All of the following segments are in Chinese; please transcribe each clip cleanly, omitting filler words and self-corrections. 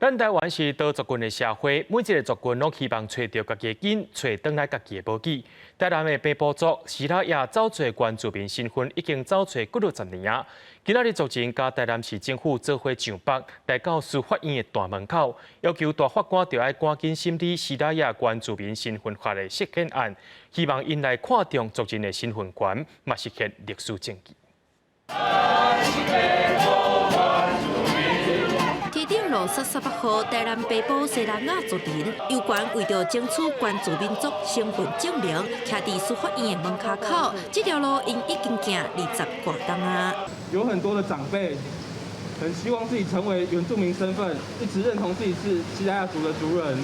咱台湾是多族群的社会，每一个族群拢希望找到家己的根，找回来家己的母语。台南的北部族时拉也走出原住民身份，已经走出几60年啊。今仔日族人甲台南市政府做伙上北，来到司法院的大门口，要求大法官要赶紧审理时拉也原住民身份法的涉嫌案，希望因来看重族人的身份权，嘛实现历史证据。38号，台南北部西南亚族人有关为着争取原住民族身份证明，徛伫司法院的门口口，这条路因已经行20多冬啊。有很多的长辈很希望自己成为原住民身份，一直认同自己是西拉雅族的族人，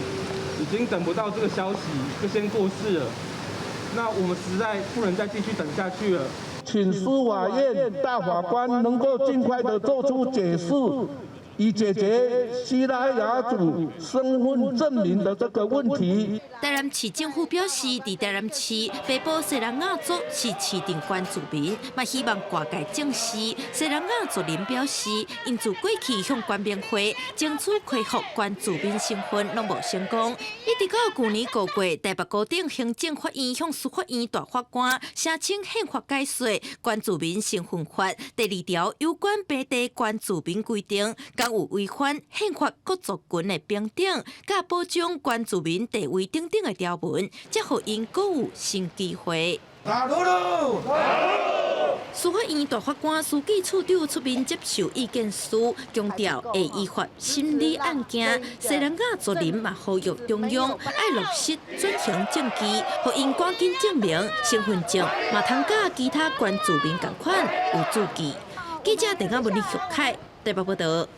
已经等不到这个消息就先过世了。那我们实在不能再继续等下去了。请司法院大法官能够尽快的做出解释。以解决西拉雅族身份证明的这个问题。台南市政府表示，伫台南市北部西南亚族是市定原住民，嘛希望挂界正视。西南亚族人表示，因自过去向关边会争取恢复原住民身份，拢无成功。一直到去年5月，台北高等行政法院向司法院大法官申请宪法解说《原住民身份法》第2条有关本地原住民规定。有违反宪法各族群的平等，甲保障原住民地位等等的条文，才互因阁有新机会。司法院大法官书记处长出面接受意见书，强调会依法审理案件。西南亚族人嘛呼吁中央爱落实转型证据，互因赶紧证明身份证嘛通甲其他原住民同款有注记。记者电话文李玉凯台北报道。